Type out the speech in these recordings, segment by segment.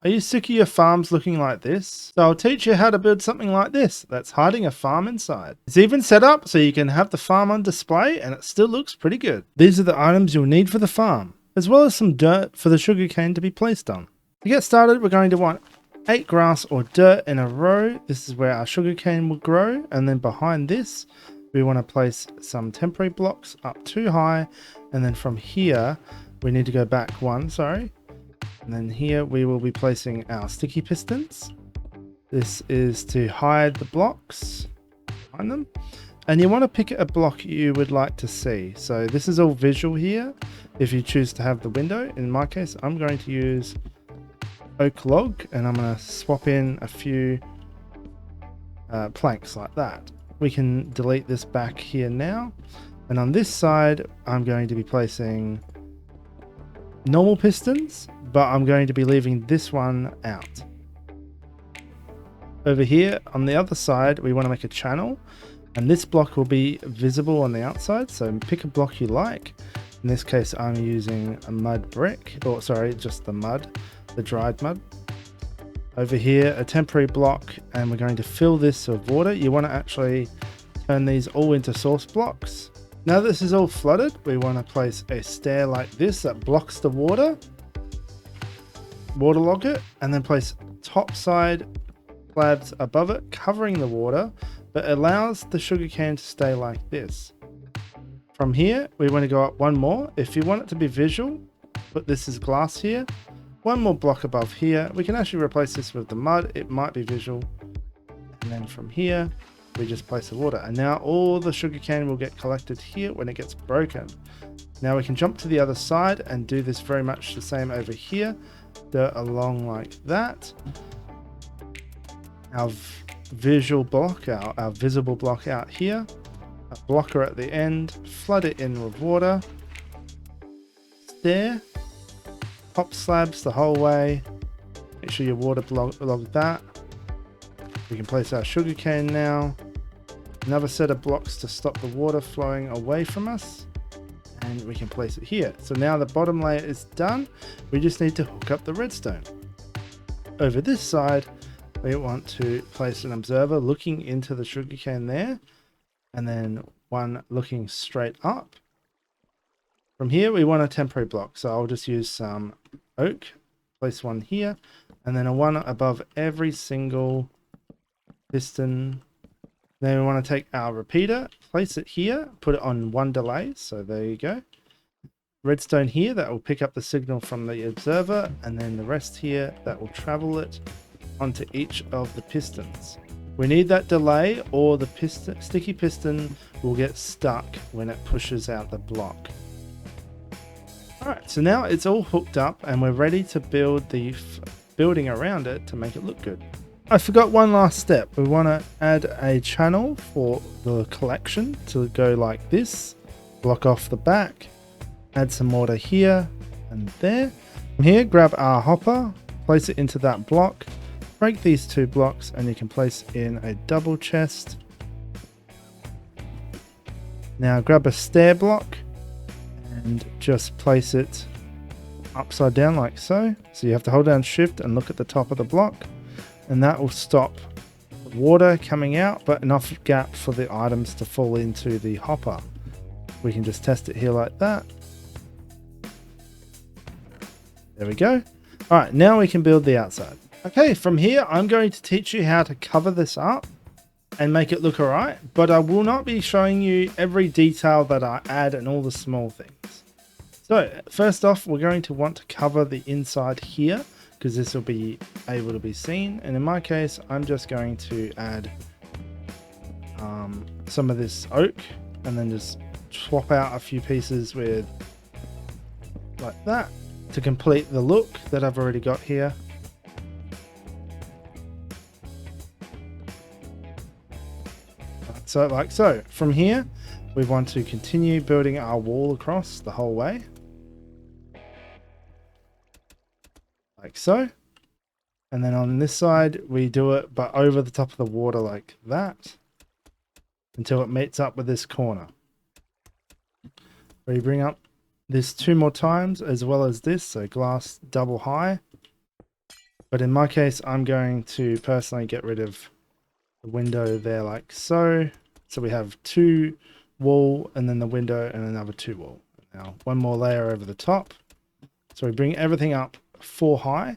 Are you sick of your farms looking like this? So I'll teach you how to build something like this that's hiding a farm inside. It's even set up so you can have the farm on display and it still looks pretty good. These are the items you'll need for the farm, as well as some dirt for the sugarcane to be placed on. To get started, we're going to want 8 grass or dirt in a row. This is where our sugarcane will grow, and then behind this we want to place some temporary blocks up too high, and then from here we need to go back one, and then here we will be placing our sticky pistons. This is to hide the blocks behind them, and you want to pick a block you would like to see. So this is all visual here if you choose to have the window. In my case, I'm going to use oak log, and I'm going to swap in a few planks like that. We can delete this back here now, and on this side I'm going to be placing normal pistons, but I'm going to be leaving this one out. Over here on the other side we want to make a channel, and this block will be visible on the outside, so pick a block you like. In this case I'm using a mud brick, or sorry, just the mud, the dried mud. Over here a temporary block, and we're going to fill this with water. You want to actually turn these all into source blocks. Now this is all flooded, we want to place a stair like this that blocks the water, waterlog it, and then place top side slabs above it covering the water, but allows the sugarcane to stay like this. From here we want to go up one more. If you want it to be visual, put this as glass here. One more block above here. We can actually replace this with the mud, it might be visual. And then from here we just place the water, and now all the sugarcane will get collected here when it gets broken. Now we can jump to the other side and do this very much the same over here. Dirt along like that. Our visual block, our visible block out here. A blocker at the end. Flood it in with water. Stair. Top slabs the whole way. Make sure your water log that. We can place our sugarcane now. Another set of blocks to stop the water flowing away from us, and we can place it here. So now the bottom layer is done. We just need to hook up the redstone. Over this side we want to place an observer looking into the sugarcane there, and then one looking straight up. From here we want a temporary block, so I'll just use some oak, place one here, and then a one above every single piston. Then we want to take our repeater, place it here, put it on one delay, so there you go. Redstone here, that will pick up the signal from the observer, and then the rest here that will travel it onto each of the pistons. We need that delay, or the sticky piston will get stuck when it pushes out the block. Alright, so now it's all hooked up and we're ready to build the building around it to make it look good. I forgot one last step. We want to add a channel for the collection to go like this. Block off the back. Add some water here and there. From here, grab our hopper, place it into that block. Break these two blocks and you can place in a double chest. Now grab a stair block and just place it upside down like so. So you have to hold down shift and look at the top of the block, and that will stop water coming out, but enough gap for the items to fall into the hopper. We can just test it here like that. There we go. All right, now we can build the outside. Okay, from here I'm going to teach you how to cover this up and make it look alright, but I will not be showing you every detail that I add and all the small things. So first off, we're going to want to cover the inside here, because this will be able to be seen, and in my case I'm just going to add some of this oak and then just swap out a few pieces with like that to complete the look that I've already got here. So like so. From here we want to continue building our wall across the whole way like so, and then on this side we do it but over the top of the water like that until it meets up with this corner. We bring up this 2 more times as well as this, so glass double high, But in my case, I'm going to personally get rid of the window there like so. So we have 2 wall and then the window and another 2 wall. Now 1 more layer over the top. So we bring everything up 4 high.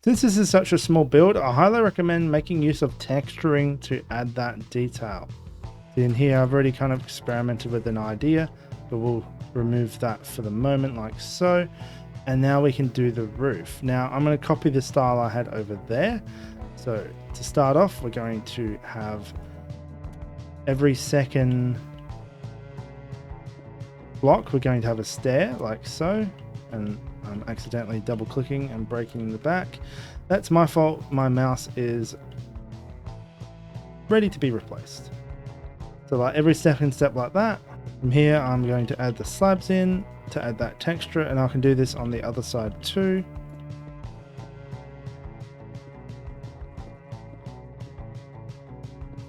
Since this is such a small build, I highly recommend making use of texturing to add that detail. In here, I've already kind of experimented with an idea, but we'll remove that for the moment like so. And now we can do the roof. Now I'm going to copy the style I had over there. So to start off, we're going to have every second block, we're going to have a stair like so. And I'm accidentally double clicking and breaking the back. That's my fault. My mouse is ready to be replaced. So like every second step like that. From here, I'm going to add the slabs in to add that texture, and I can do this on the other side too.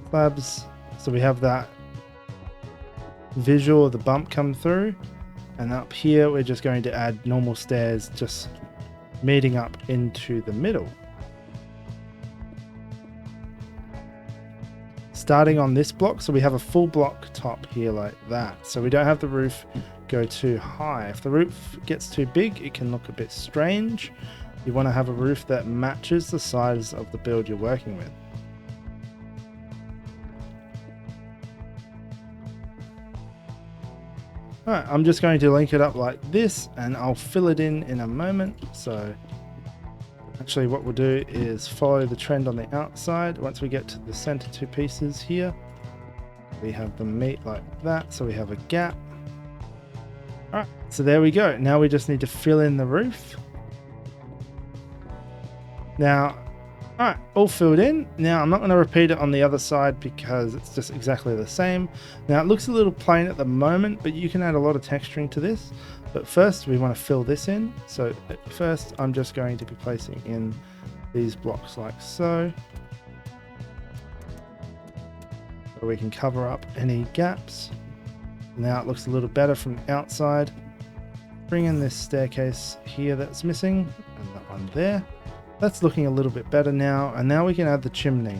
Slabs, so we have that visual of the bump come through. And up here, we're just going to add normal stairs, just meeting up into the middle. Starting on this block, so we have a full block top here like that. So we don't have the roof go too high. If the roof gets too big, it can look a bit strange. You want to have a roof that matches the size of the build you're working with. Alright, I'm just going to link it up like this and I'll fill it in a moment. So actually what we'll do is follow the trend on the outside. Once we get to the center 2 pieces here, we have them meet like that. So we have a gap. Alright, so there we go. Now we just need to fill in the roof. Now, alright, all filled in. Now I'm not going to repeat it on the other side because it's just exactly the same. Now it looks a little plain at the moment, but you can add a lot of texturing to this. But first we want to fill this in. So at first I'm just going to be placing in these blocks like so. So we can cover up any gaps. Now it looks a little better from the outside. Bring in this staircase here that's missing and that one there. That's looking a little bit better now, and now we can add the chimney.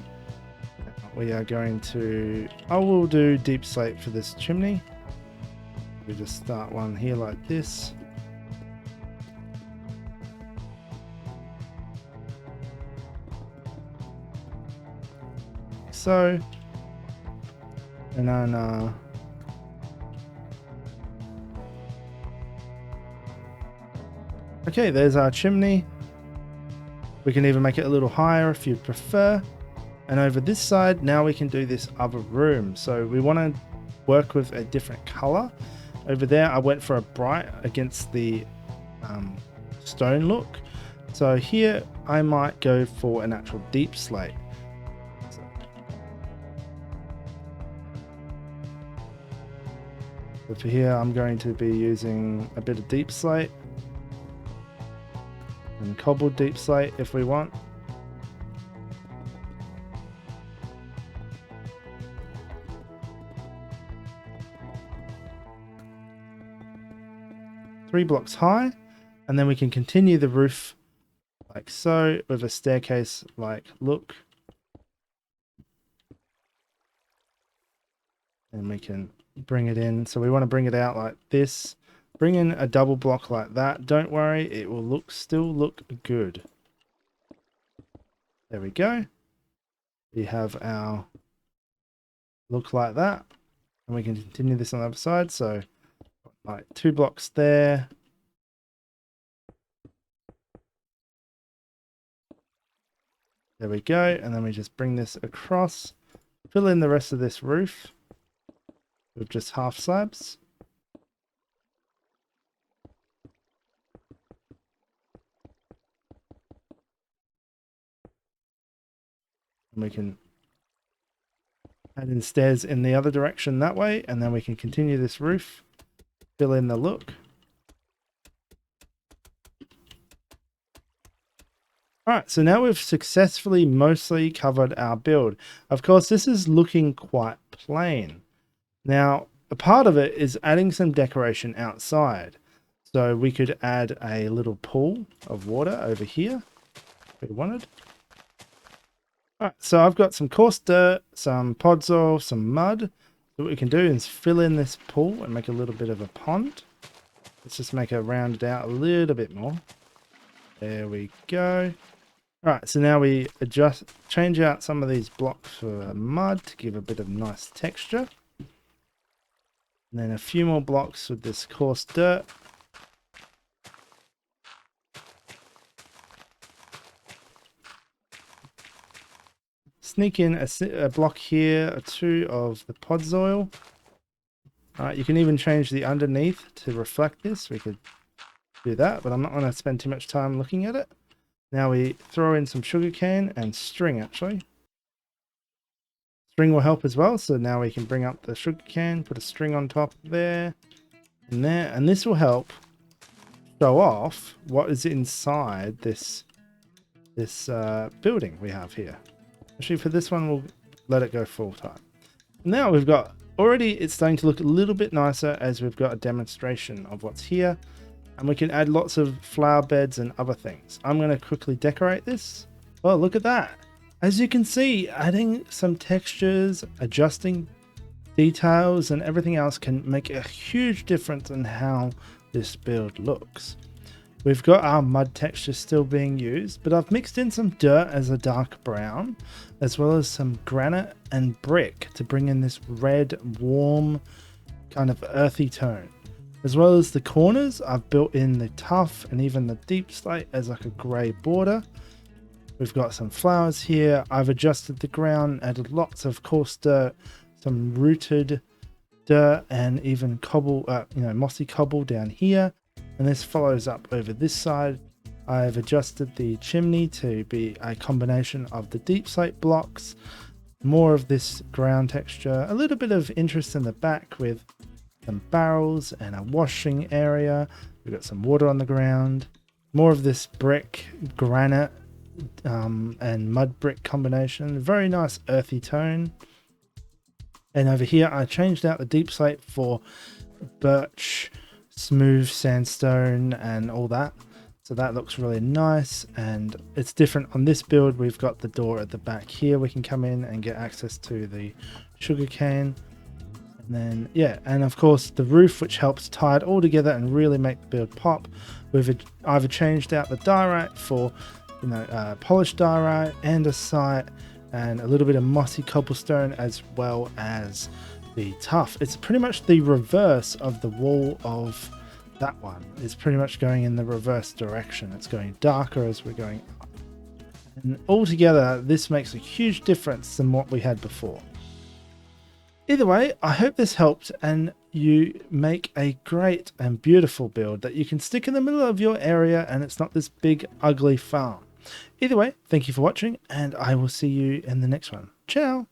We are going to, I will do deep slate for this chimney. We just start one here like this. So, and then okay, there's our chimney. We can even make it a little higher if you prefer. And over this side, now we can do this other room. So we want to work with a different color. Over there, I went for a bright against the stone look. So here, I might go for an actual deep slate. So for here, I'm going to be using a bit of deep slate. And cobbled deep slate if we want. Three blocks high, and then we can continue the roof like so with a staircase like look. And we can bring it in. So we want to bring it out like this. Bring in a double block like that. Don't worry, it will still look good. There we go. We have our look like that. And we can continue this on the other side. So like 2 blocks there. There we go. And then we just bring this across. Fill in the rest of this roof with just half slabs. And we can add in stairs in the other direction that way, and then we can continue this roof, fill in the look. Alright, so now we've successfully mostly covered our build. Of course, this is looking quite plain. Now, a part of it is adding some decoration outside. So we could add a little pool of water over here if we wanted. Alright, so I've got some coarse dirt, some podzol, some mud. So what we can do is fill in this pool and make a little bit of a pond. Let's just make it rounded out a little bit more. There we go. Alright, so now we change out some of these blocks for mud to give a bit of nice texture. And then a few more blocks with this coarse dirt. Sneak in a block here or two of the podzol. You can even change the underneath to reflect this. We could do that, but I'm not going to spend too much time looking at it. Now we throw in some sugarcane and string, actually. String will help as well, so now we can bring up the sugarcane, put a string on top there, and this will help show off what is inside this building we have here. Actually, for this one, we'll let it go full time. Now we've got, already it's starting to look a little bit nicer as we've got a demonstration of what's here. And we can add lots of flower beds and other things. I'm going to quickly decorate this. Oh, look at that. As you can see, adding some textures, adjusting details and everything else can make a huge difference in how this build looks. We've got our mud texture still being used, but I've mixed in some dirt as a dark brown, as well as some granite and brick to bring in this red, warm, kind of earthy tone. As well as the corners, I've built in the tuff and even the deep slate as like a grey border. We've got some flowers here. I've adjusted the ground, added lots of coarse dirt, some rooted dirt, and even cobble, mossy cobble down here. And this follows up over this side. I've adjusted the chimney to be a combination of the deep slate blocks, more of this ground texture, a little bit of interest in the back with some barrels and a washing area. We've got some water on the ground, more of this brick, granite, and mud brick combination. Very nice earthy tone. And over here, I changed out the deep slate for birch, smooth sandstone, and all that. So that looks really nice, and it's different on this build. We've got the door at the back here. We can come in and get access to the sugarcane. And then, yeah, and of course the roof, which helps tie it all together and really make the build pop. I've changed out the diorite for, polished diorite, andesite, and a little bit of mossy cobblestone, as well as the tuff. It's pretty much the reverse of the wall of that one. It's pretty much going in the reverse direction. It's going darker as we're going up. And altogether, this makes a huge difference than what we had before. Either way, I hope this helped and you make a great and beautiful build that you can stick in the middle of your area and it's not this big ugly farm. Either way, thank you for watching and I will see you in the next one. Ciao!